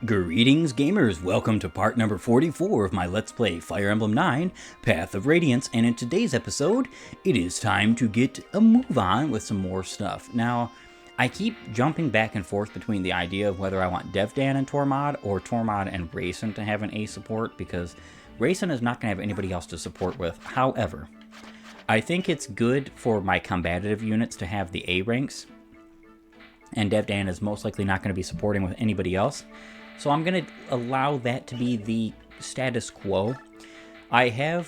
Greetings gamers, welcome to part number 44 of my Let's Play Fire Emblem 9, Path of Radiance, and in today's episode, it is time to get a move on with some more stuff. Now, I keep jumping back and forth between the idea of whether I want Devdan and Tormod, or Tormod and Rayson to have an A support, because Rayson is not going to have anybody else to support with. However, I think it's good for my combative units to have the A ranks, and Devdan is most likely not going to be supporting with anybody else. So I'm going to allow that to be the status quo. I have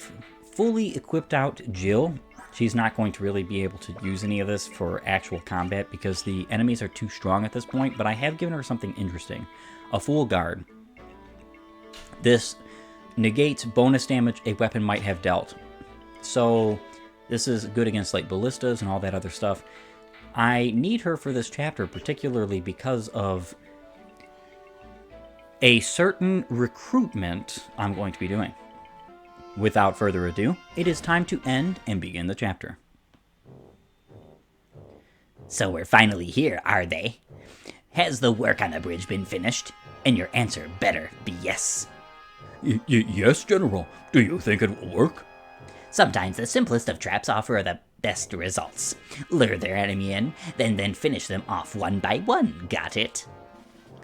fully equipped out Jill. She's not going to really be able to use any of this for actual combat because the enemies are too strong at this point, but I have given her something interesting. A full guard. This negates bonus damage a weapon might have dealt. So this is good against like ballistas and all that other stuff. I need her for this chapter particularly because of a certain recruitment I'm going to be doing. Without further ado, it is time to end and begin the chapter. So we're finally here, are they? Has the work on the bridge been finished? And your answer better be yes. Yes, General. Do you think it will work? Sometimes the simplest of traps offer the best results. Lure their enemy in, then finish them off one by one, got it?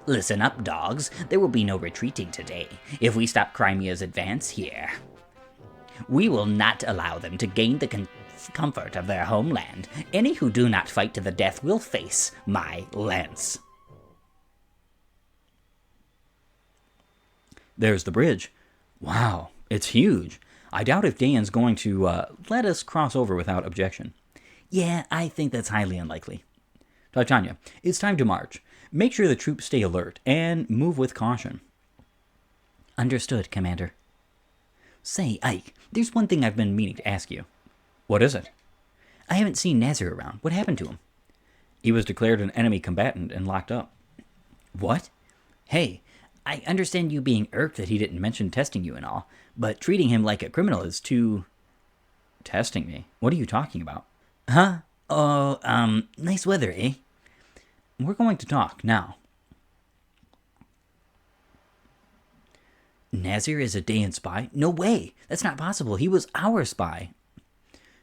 Listen up, dogs. There will be no retreating today if we stop Crimea's advance here. We will not allow them to gain the comfort of their homeland. Any who do not fight to the death will face my lance. There's the bridge. Wow, it's huge. I doubt if Daein's going to let us cross over without objection. Yeah, I think that's highly unlikely. Titania, it's time to march. Make sure the troops stay alert, and move with caution. Understood, Commander. Say, Ike, there's one thing I've been meaning to ask you. What is it? I haven't seen Nazir around. What happened to him? He was declared an enemy combatant and locked up. What? Hey, I understand you being irked that he didn't mention testing you and all, but treating him like a criminal is too... Testing me? What are you talking about? Huh? Oh, nice weather, eh? We're going to talk now. Nazir is a Daein spy? No way! That's not possible. He was our spy.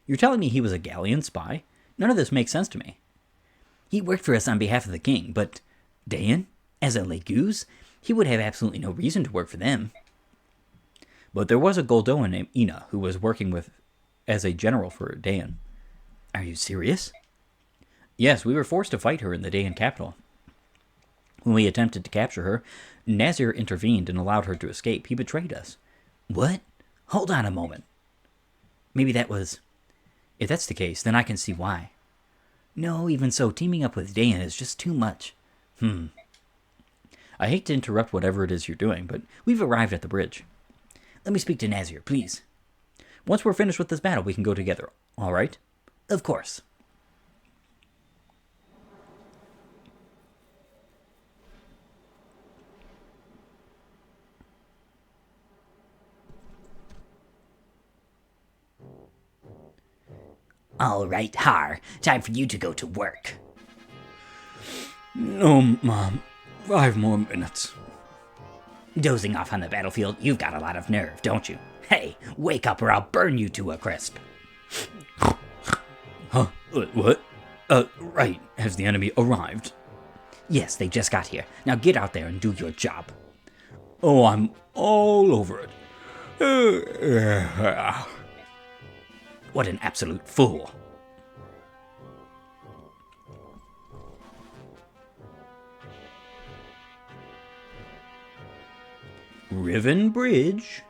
You're telling me he was a Galleon spy? None of this makes sense to me. He worked for us on behalf of the king, but Daein? As a Leguse? He would have absolutely no reason to work for them. But there was a Goldoan named Ina who was working with as a general for Daein. Are you serious? Yes, we were forced to fight her in the Daein capital. When we attempted to capture her, Nazir intervened and allowed her to escape. He betrayed us. What? Hold on a moment. Maybe that was... If that's the case, then I can see why. No, even so, teaming up with Daein is just too much. I hate to interrupt whatever it is you're doing, but we've arrived at the bridge. Let me speak to Nazir, please. Once we're finished with this battle, we can go together, all right? Of course. All right, Har. Time for you to go to work. No, Mom. 5 more minutes. Dozing off on the battlefield, you've got a lot of nerve, don't you? Hey, wake up or I'll burn you to a crisp. Huh? What? Right. Has the enemy arrived? Yes, they just got here. Now get out there and do your job. Oh, I'm all over it. What an absolute fool. Riven Bridge.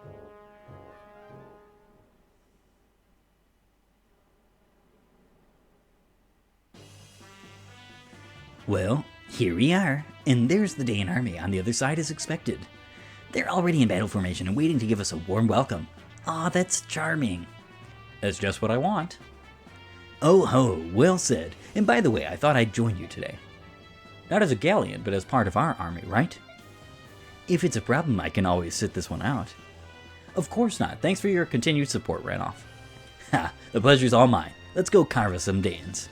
Well, here we are, and there's the Daein army on the other side as expected. They're already in battle formation and waiting to give us a warm welcome. Aw, that's charming. That's just what I want. Oh ho, well said. And by the way, I thought I'd join you today. Not as a Galleon, but as part of our army, right? If it's a problem, I can always sit this one out. Of course not. Thanks for your continued support, Ranoff. Ha, the pleasure's all mine. Let's go carve us some Daeins.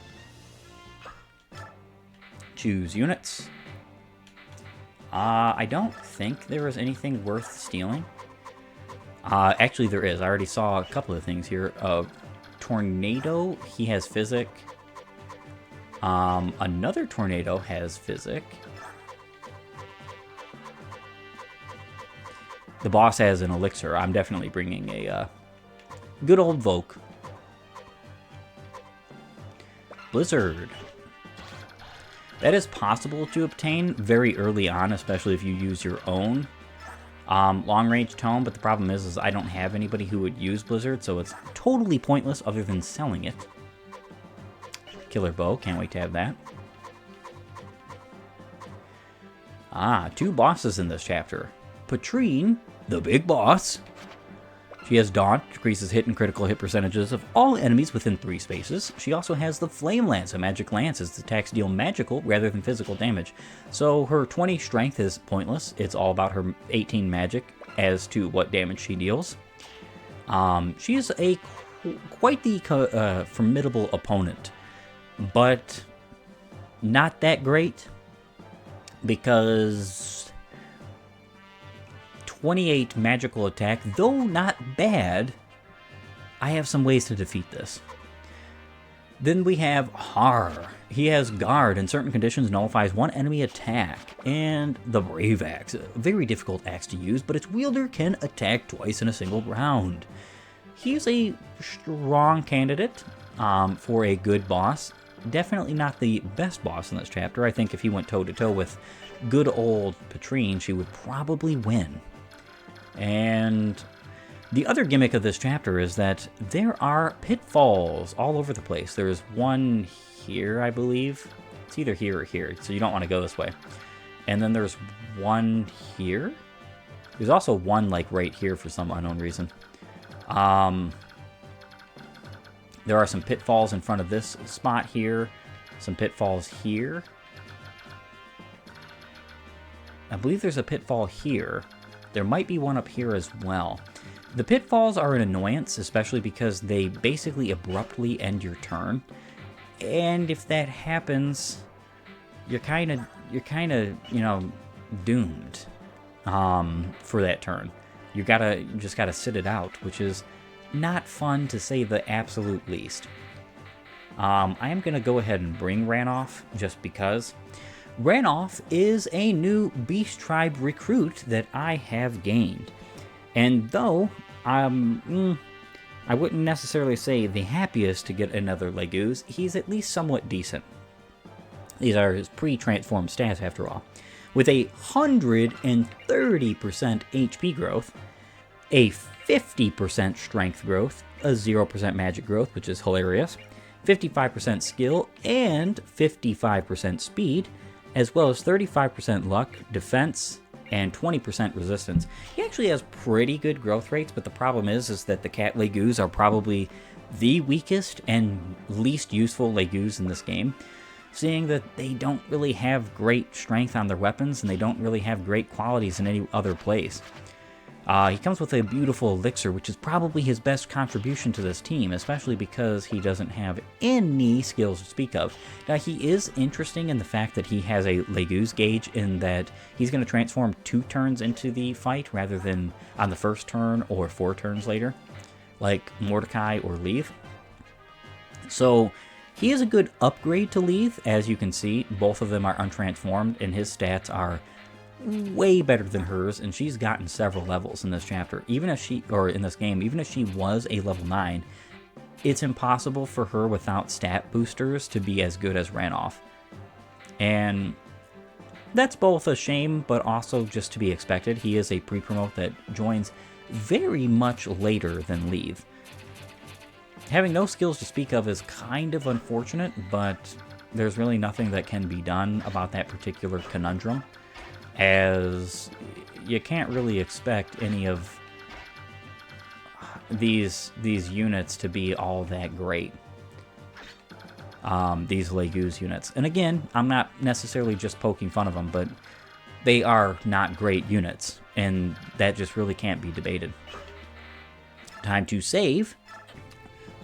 Choose units. I don't think there is anything worth stealing. Actually, there is. I already saw a couple of things here. Tornado, he has Physic. Another Tornado has Physic. The boss has an Elixir. I'm definitely bringing a good old Voke. Blizzard. That is possible to obtain very early on, especially if you use your own long-range tome, but the problem is I don't have anybody who would use Blizzard, so it's totally pointless other than selling it. Killer Bow, can't wait to have that. Two bosses in this chapter. Patrine, the big boss. She has Daunt, decreases hit and critical hit percentages of all enemies within 3 spaces. She also has the Flame Lance, a magic lance. Its attacks deal magical rather than physical damage. So her 20 strength is pointless. It's all about her 18 magic as to what damage she deals. She is quite the formidable opponent, but not that great because 28 magical attack, though not bad, I have some ways to defeat this. Then we have Har. He has Guard. In certain conditions, nullifies one enemy attack. And the Brave Axe. A very difficult axe to use, but its wielder can attack twice in a single round. He's a strong candidate for a good boss. Definitely not the best boss in this chapter. I think if he went toe-to-toe with good old Patrine, she would probably win. And the other gimmick of this chapter is that there are pitfalls all over the place. There's one here, I believe. It's either here or here, so you don't want to go this way. And then there's one here. There's also one, like, right here for some unknown reason. There are some pitfalls in front of this spot here. Some pitfalls here. I believe there's a pitfall here. There might be one up here as well. The pitfalls are an annoyance, especially because they basically abruptly end your turn. And if that happens, you're kind of, you know, doomed for that turn. You just gotta sit it out, which is not fun to say the absolute least. I am gonna go ahead and bring Ranoff just because. Ranoff is a new Beast Tribe recruit that I have gained. And though I wouldn't necessarily say the happiest to get another Legoose, he's at least somewhat decent. These are his pre-transformed stats after all. With a 130% HP growth, a 50% strength growth, a 0% magic growth, which is hilarious, 55% skill, and 55% speed, as well as 35% luck, defense, and 20% resistance. He actually has pretty good growth rates, but the problem is that the cat Legoos are probably the weakest and least useful Legoos in this game, seeing that they don't really have great strength on their weapons, and they don't really have great qualities in any other place. He comes with a beautiful elixir, which is probably his best contribution to this team, especially because he doesn't have any skills to speak of. Now, he is interesting in the fact that he has a Legoose gauge in that he's going to transform 2 turns into the fight rather than on the first turn or 4 turns later, like Mordecai or Leaf. So he is a good upgrade to Leaf. As you can see, both of them are untransformed, and his stats are way better than hers, and she's gotten several levels in this chapter. Even if in this game, even if she was a level 9, it's impossible for her without stat boosters to be as good as Ranoff. And that's both a shame, but also just to be expected. He is a pre-promote that joins very much later than Leave. Having no skills to speak of is kind of unfortunate, but there's really nothing that can be done about that particular conundrum, as you can't really expect any of these units to be all that great. These Legoose units. And again, I'm not necessarily just poking fun of them, but they are not great units, and that just really can't be debated. Time to save.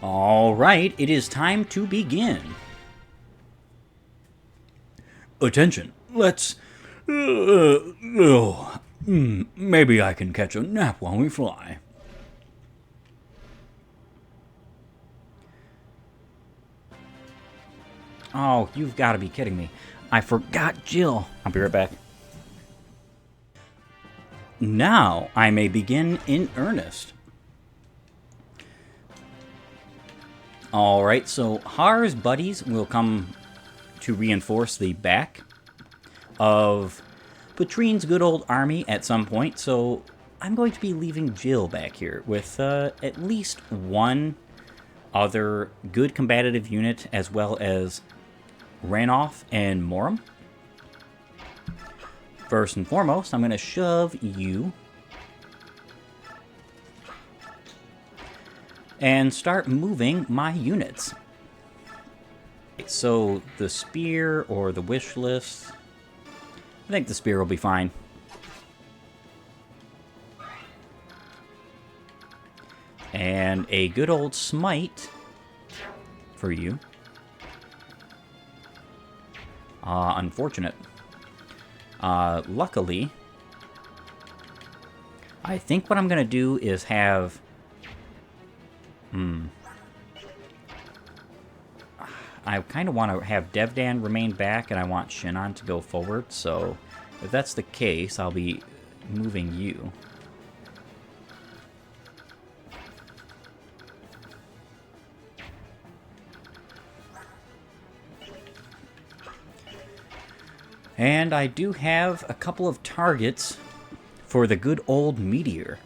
Alright, it is time to begin. Attention, let's Maybe I can catch a nap while we fly. Oh, you've got to be kidding me. I forgot Jill. I'll be right back. Now I may begin in earnest. Alright, so Har's buddies will come to reinforce the back of Patrine's good old army at some point, so I'm going to be leaving Jill back here with at least one other good combative unit, as well as Ranoff and Moram. First and foremost, I'm going to shove you and start moving my units. So the spear or the wish list, I think the spear will be fine. And a good old smite for you. Unfortunate. Luckily, I think what I'm going to do is have... I kind of want to have Devdan remain back, and I want Shinon to go forward, so if that's the case, I'll be moving you. And I do have a couple of targets for the good old meteor.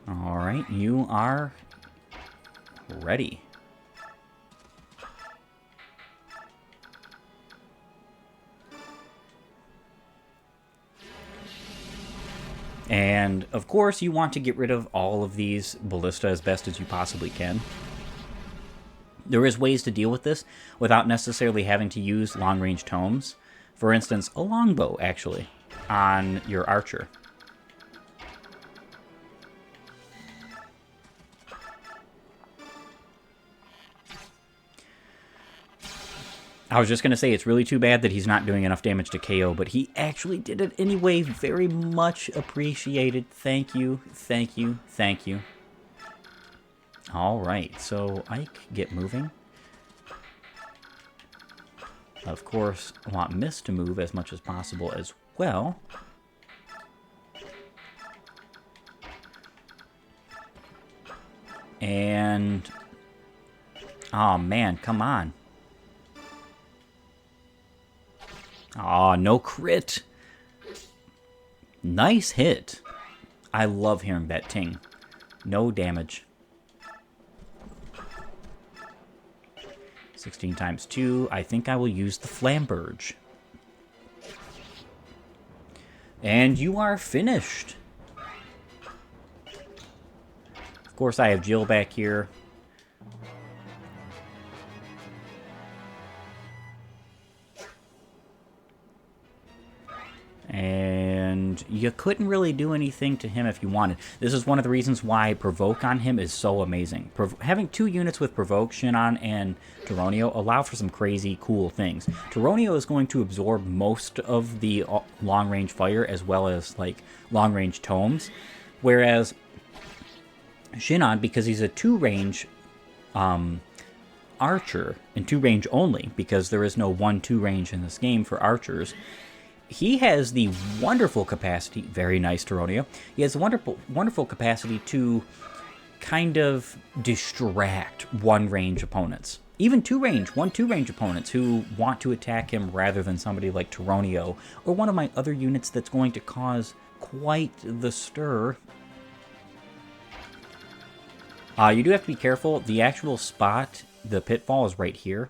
Alright, you are ready. And, of course, you want to get rid of all of these ballista as best as you possibly can. There is ways to deal with this without necessarily having to use long-range tomes. For instance, a longbow, actually, on your archer. I was just going to say, it's really too bad that he's not doing enough damage to KO, but he actually did it anyway. Very much appreciated. Thank you, thank you, thank you. Alright, so Ike, get moving. Of course, I want Mist to move as much as possible as well. And... oh man, come on. Aw, no crit. Nice hit. I love hearing that ting. No damage. 16 times 2. I think I will use the Flamberge. And you are finished. Of course, I have Jill back here. And you couldn't really do anything to him if you wanted. This is one of the reasons why Provoke on him is so amazing. Having two units with Provoke, Shinon and Turonio, allow for some crazy cool things. Turonio is going to absorb most of the long-range fire as well as like long-range tomes. Whereas Shinon, because he's a two-range archer, and two-range only, because there is no 1-2 range in this game for archers, he has the wonderful capacity, very nice, Turonio, he has the wonderful capacity to kind of distract one-range opponents. Even 1-2 range opponents who want to attack him rather than somebody like Turonio, or one of my other units that's going to cause quite the stir. You do have to be careful. The actual spot, the pitfall, is right here.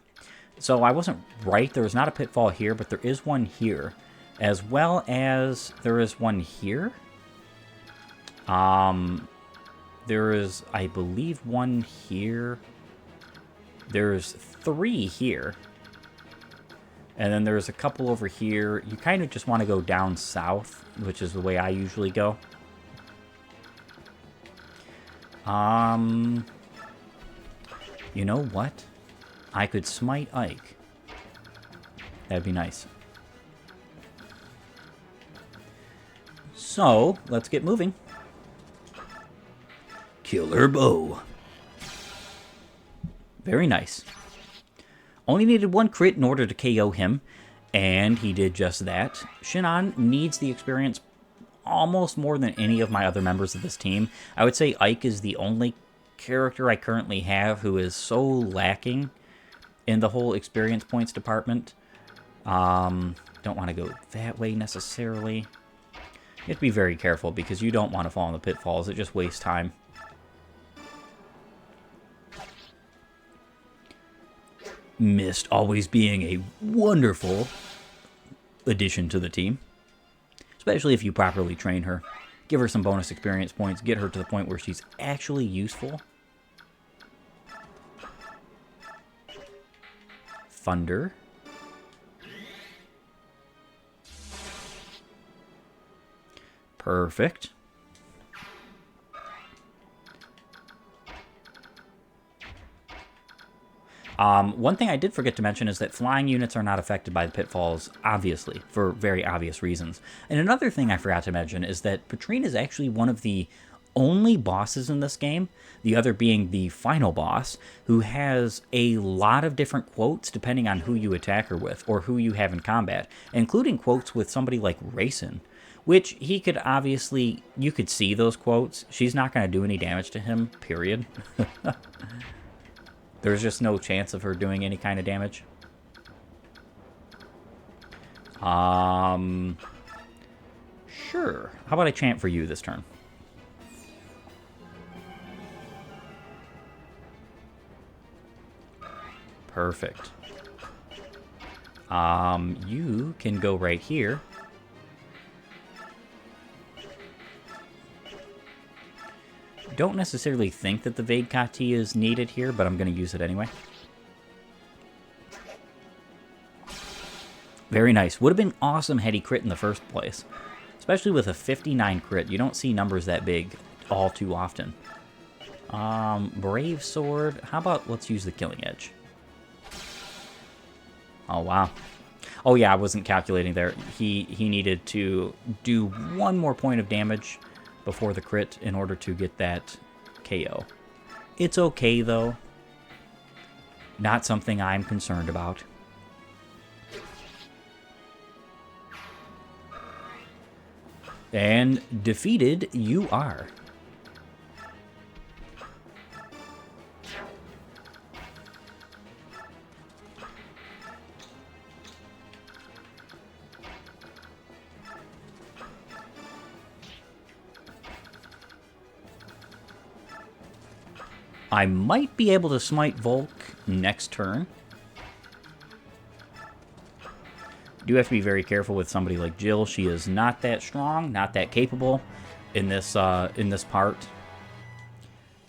So I wasn't right. There is not a pitfall here, but there is one here. As well as there is one here. There is, I believe, one here. There's 3 here. And then there's a couple over here. You kind of just want to go down south, which is the way I usually go. You know what? I could smite Ike. That'd be nice. So, let's get moving. Killer bow. Very nice. Only needed one crit in order to KO him, and he did just that. Shinon needs the experience almost more than any of my other members of this team. I would say Ike is the only character I currently have who is so lacking in the whole experience points department. Don't want to go that way necessarily. You have to be very careful because you don't want to fall in the pitfalls. It just wastes time. Mist always being a wonderful addition to the team, especially if you properly train her. Give her some bonus experience points, get her to the point where she's actually useful. Thunder. Perfect. One thing I did forget to mention is that flying units are not affected by the pitfalls, obviously, for very obvious reasons. And another thing I forgot to mention is that Patrine is actually one of the only bosses in this game, the other being the final boss, who has a lot of different quotes depending on who you attack her with or who you have in combat, including quotes with somebody like Rayson, which he could obviously, you could see those quotes. She's not going to do any damage to him, period. There's just no chance of her doing any kind of damage. Sure. How about I chant for you this turn? Perfect. You can go right here. Don't necessarily think that the Vague Kati is needed here, but I'm going to use it anyway. Very nice. Would have been awesome had he crit in the first place. Especially with a 59 crit. You don't see numbers that big all too often. Brave Sword. How about let's use the Killing Edge. Oh, wow. Oh, yeah, I wasn't calculating there. He needed to do one more point of damage before the crit in order to get that KO. It's okay, though. Not something I'm concerned about. And defeated you are. I might be able to smite Volk next turn. Do have to be very careful with somebody like Jill. She is not that strong, not that capable in this part.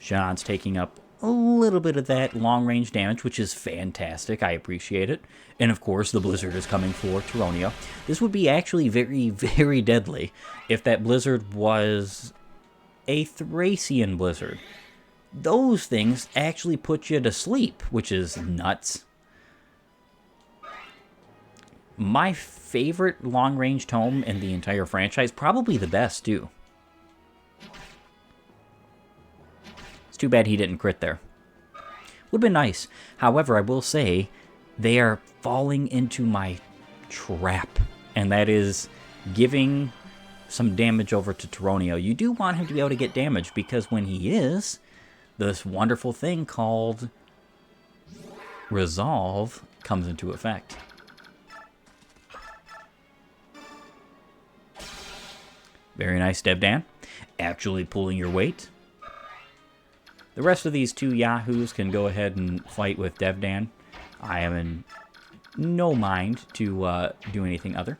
Shanon's taking up a little bit of that long-range damage, which is fantastic. I appreciate it. And of course, the Blizzard is coming for Tyronia. This would be actually very, very deadly if that Blizzard was a Thracian Blizzard. Those things actually put you to sleep, which is nuts. My favorite long-range tome in the entire franchise, probably the best, too. It's too bad he didn't crit there. Would have been nice. However, I will say, they are falling into my trap. And that is giving some damage over to Tyronia. You do want him to be able to get damage, because when he is, this wonderful thing called Resolve comes into effect. Very nice, Devdan. Actually pulling your weight. The rest of these two yahoos can go ahead and fight with Devdan. I am in no mind to do anything other.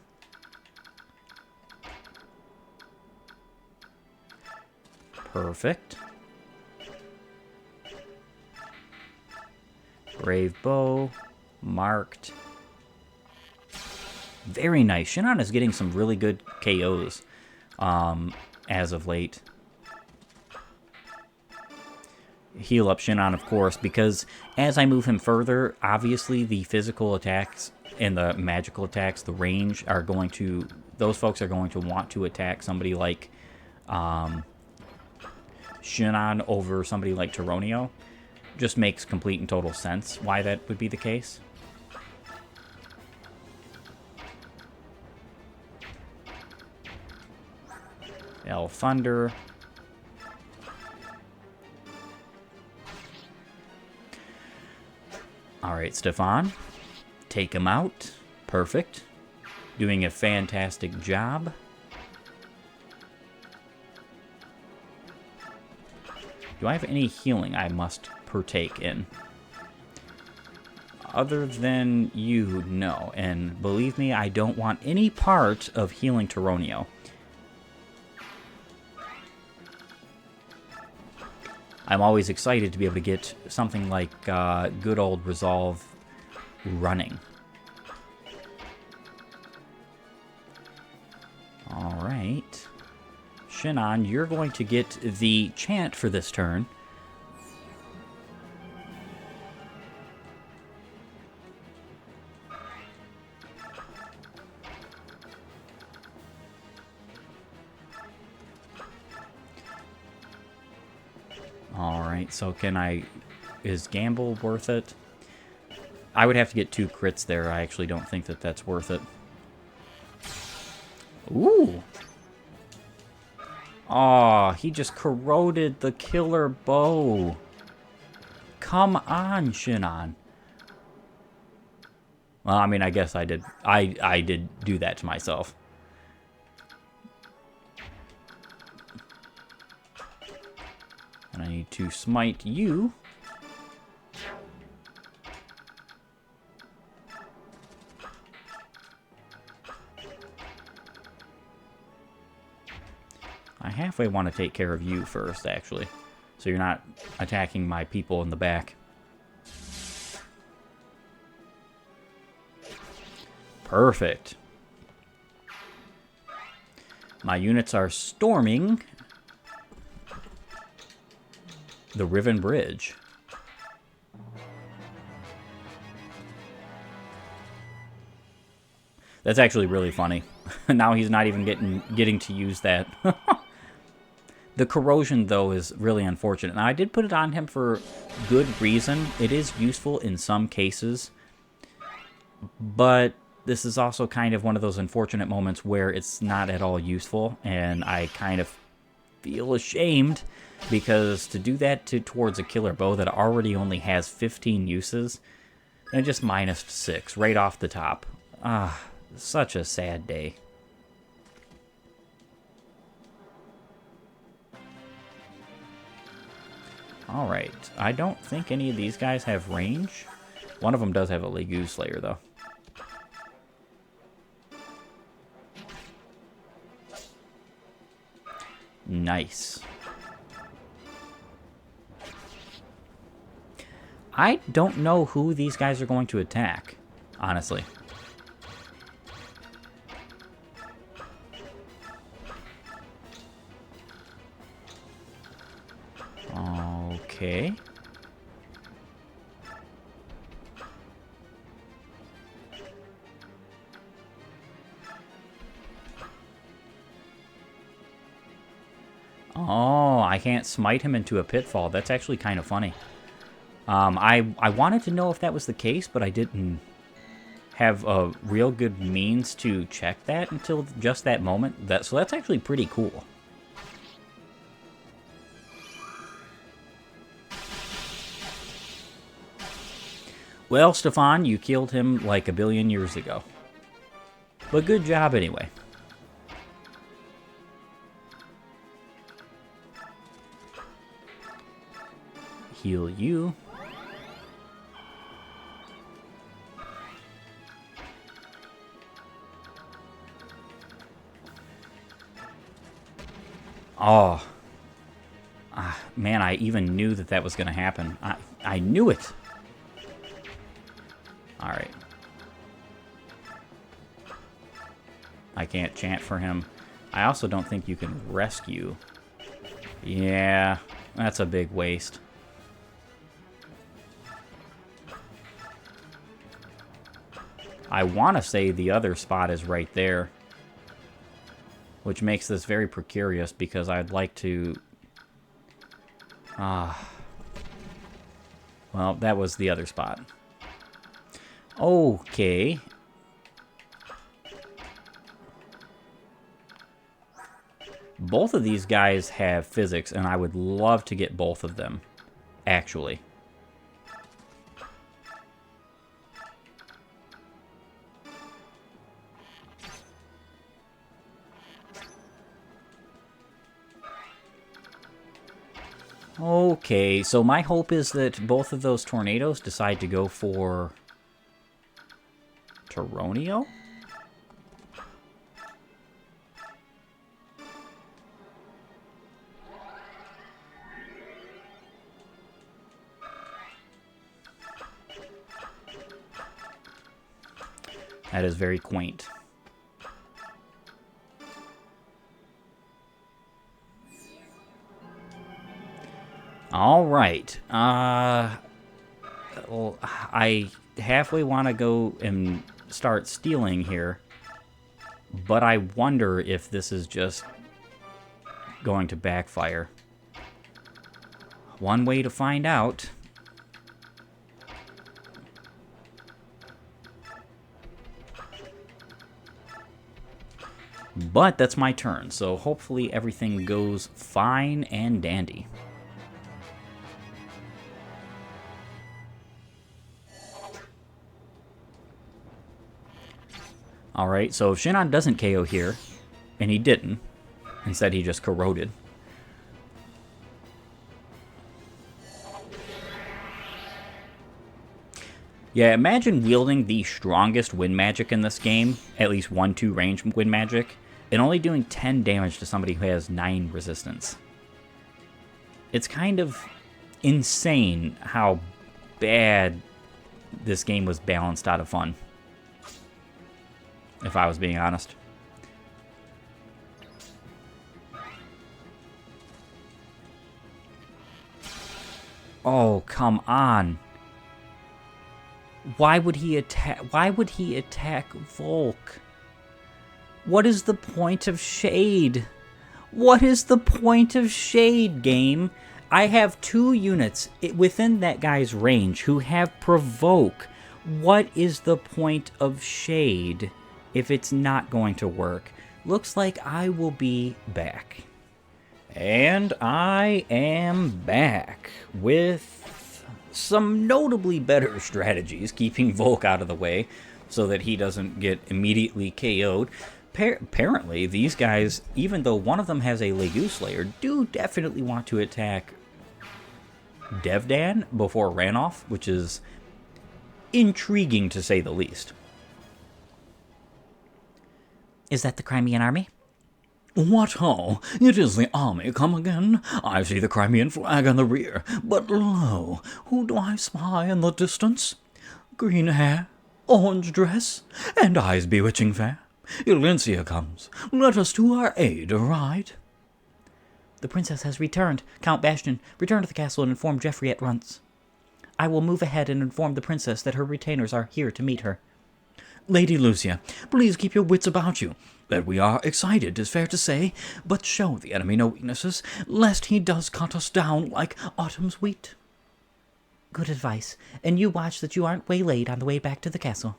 Perfect. Brave Bow. Marked. Very nice. Shinon is getting some really good KOs as of late. heal up Shinon, of course, because as I move him further, obviously the physical attacks and the magical attacks, the range, are going to... Those folks are going to want to attack somebody like Shinon over somebody like Tyronio. Just makes complete and total sense why that would be the case. El Thunder. Alright, Stefan. Take him out. Perfect. Doing a fantastic job. Do I have any healing I must partake in? Other than you, no. And believe me, I don't want any part of healing Tyronio. I'm always excited to be able to get something like good old Resolve running. Alright. Shinon, you're going to get the chant for this turn. Alright, so can I... Is Gamble worth it? I would have to get 2 crits there. I actually don't think that that's worth it. Ooh! Aw, he just corroded the killer bow. Come on, Shinon. Well, I mean, I guess I did. I did do that to myself. And I need to smite you. I halfway want to take care of you first, actually. So you're not attacking my people in the back. Perfect. My units are storming the Riven Bridge. That's actually really funny. Now he's not even getting to use that. The corrosion, though, is really unfortunate. Now, I did put it on him for good reason. It is useful in some cases. But this is also kind of one of those unfortunate moments where it's not at all useful. And I kind of feel ashamed because to do that towards a killer bow that already only has 15 uses, and just minus 6 right off the top. Ah, such a sad day. Alright, I don't think any of these guys have range. One of them does have a Legume Slayer, though. Nice. I don't know who these guys are going to attack, honestly. Okay. Oh, I can't smite him into a pitfall. That's actually kind of funny. I wanted to know if that was the case, but I didn't have a real good means to check that until just that moment. So that's actually pretty cool. Well, Stefan, you killed him like a billion years ago. But good job anyway. Heal you. Oh. Man, I even knew that that was going to happen. I knew it. Alright. I can't chant for him. I also don't think you can rescue. Yeah, that's a big waste. I want to say the other spot is right there, which makes this very precarious because I'd like to... well, that was the other spot. Okay. Both of these guys have physics, and I would love to get both of them, actually. Okay, so my hope is that both of those tornadoes decide to go for Toronio? That is very quaint. All right. Well, I halfway want to go and start stealing here, but I wonder if this is just going to backfire. One way to find out. But that's my turn, so hopefully everything goes fine and dandy. Alright, so if Shinon doesn't KO here, and he didn't, instead he just corroded. Yeah, imagine wielding the strongest wind magic in this game, at least 1-2 range wind magic, and only doing 10 damage to somebody who has 9 resistance. It's kind of insane how bad this game was balanced out of fun, if I was being honest. Oh, come on. Why would he attack Volk? What is the point of Shade? What is the point of Shade, game? I have 2 units within that guy's range who have Provoke. What is the point of Shade if it's not going to work? Looks like I will be back. And I am back with some notably better strategies, keeping Volk out of the way so that he doesn't get immediately KO'd. Apparently, these guys, even though one of them has a Legu Slayer, do definitely want to attack Devdan before Ranoff, which is intriguing to say the least. Is that the Crimean army? What ho! It is the army come again. I see the Crimean flag in the rear, but lo, who do I spy in the distance? Green hair, orange dress, and eyes bewitching fair. Elyncia comes. Let us to our aid ride. The princess has returned. Count Bastion, return to the castle and inform Geoffrey at once. I will move ahead and inform the princess that her retainers are here to meet her. Lady Lucia, please keep your wits about you. That we are excited is fair to say, but show the enemy no weaknesses, lest he does cut us down like autumn's wheat. Good advice, and you watch that you aren't waylaid on the way back to the castle.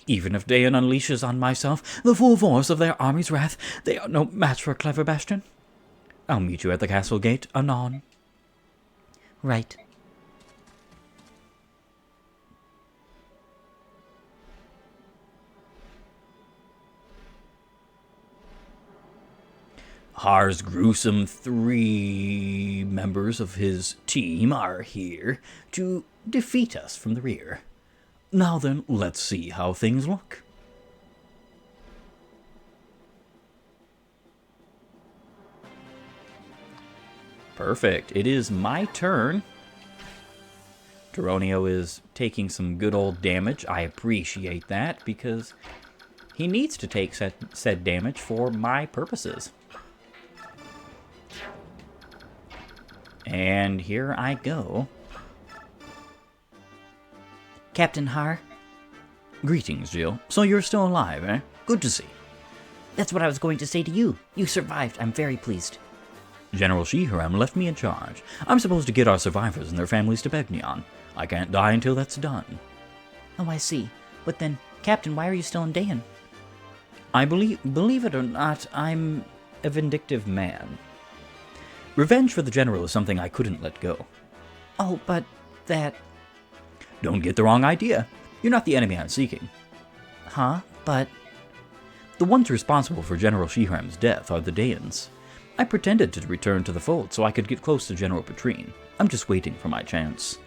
Even if Daein unleashes on myself the full force of their army's wrath, they are no match for clever Bastion. I'll meet you at the castle gate anon. Right. Har's gruesome 3 members of his team are here to defeat us from the rear. Now then, let's see how things look. Perfect. It is my turn. Toronio is taking some good old damage. I appreciate that because he needs to take said damage for my purposes. And here I go. Captain Har, Greetings, Jill. So you're still alive, eh? Good to see. That's what I was going to say to you. You survived. I'm very pleased. General Shiharam left me in charge. I'm supposed to get our survivors and their families to Begnion. I can't die until that's done. Oh, I see. But then, Captain, why are you still in Daein? I believe it or not, I'm a vindictive man. Revenge for the General is something I couldn't let go. Oh, but that... Don't get the wrong idea. You're not the enemy I'm seeking. Huh? But... The ones responsible for General Shiharam's death are the Daeins. I pretended to return to the fold so I could get close to General Petrine. I'm just waiting for my chance.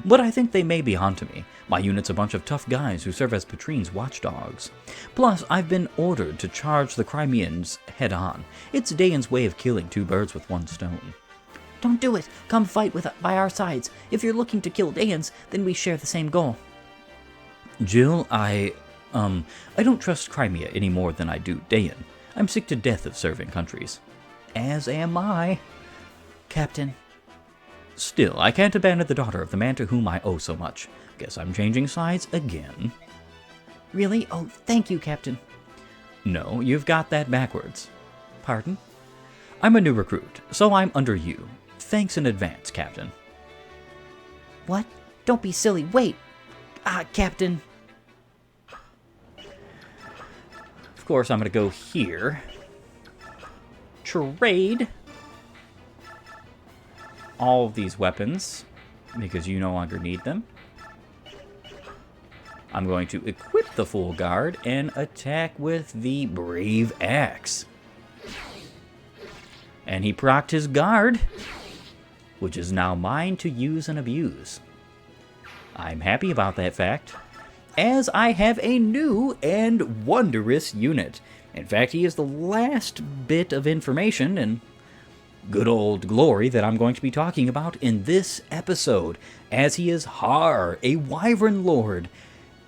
But I think they may be onto me. My unit's a bunch of tough guys who serve as Petrine's watchdogs. Plus, I've been ordered to charge the Crimeans head-on. It's Daein's way of killing two birds with one stone. Don't do it! Come fight by our sides. If you're looking to kill Daeins, then we share the same goal. Jill, I don't trust Crimea any more than I do Daein. I'm sick to death of serving countries. As am I. Captain. Still, I can't abandon the daughter of the man to whom I owe so much. Guess I'm changing sides again. Really? Oh, thank you, Captain. No, you've got that backwards. Pardon? I'm a new recruit, so I'm under you. Thanks in advance, Captain. What? Don't be silly. Wait. Captain. Of course, I'm going to go here. Trade all of these weapons, because you no longer need them. I'm going to equip the Full Guard and attack with the Brave Axe. And he procced his guard, which is now mine to use and abuse. I'm happy about that fact, as I have a new and wondrous unit. In fact, he is the last bit of information and good old glory that I'm going to be talking about in this episode, as he is Har, a Wyvern Lord,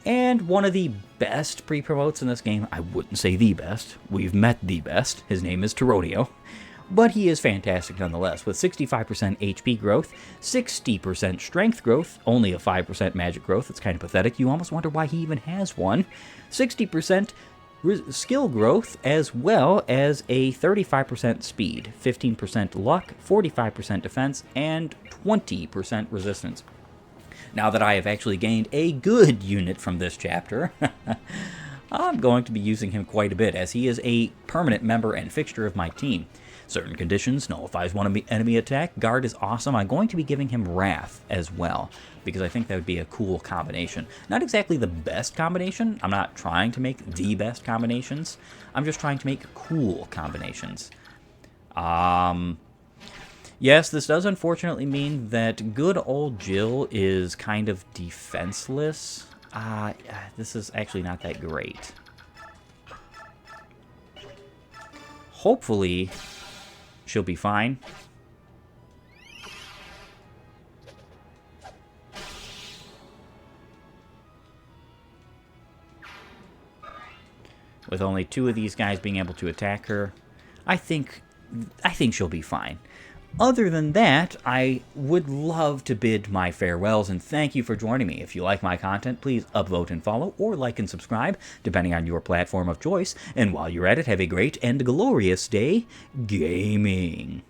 and one of the best pre-promotes in this game. I wouldn't say the best. We've met the best. His name is Tyronio. But he is fantastic nonetheless, with 65% HP growth, 60% strength growth, only a 5% magic growth. It's kind of pathetic. You almost wonder why he even has one. 60% skill growth, as well as a 35% speed, 15% luck, 45% defense, and 20% resistance. Now that I have actually gained a good unit from this chapter, I'm going to be using him quite a bit, as he is a permanent member and fixture of my team. Certain conditions, nullifies one enemy attack. Guard is awesome. I'm going to be giving him Wrath as well, because I think that would be a cool combination. Not exactly the best combination. I'm not trying to make the best combinations. I'm just trying to make cool combinations. Yes, this does unfortunately mean that good old Jill is kind of defenseless. This is actually not that great. Hopefully she'll be fine. With only two of these guys being able to attack her, I think she'll be fine. Other than that, I would love to bid my farewells and thank you for joining me. If you like my content, please upvote and follow, or like and subscribe, depending on your platform of choice. And while you're at it, have a great and glorious day gaming.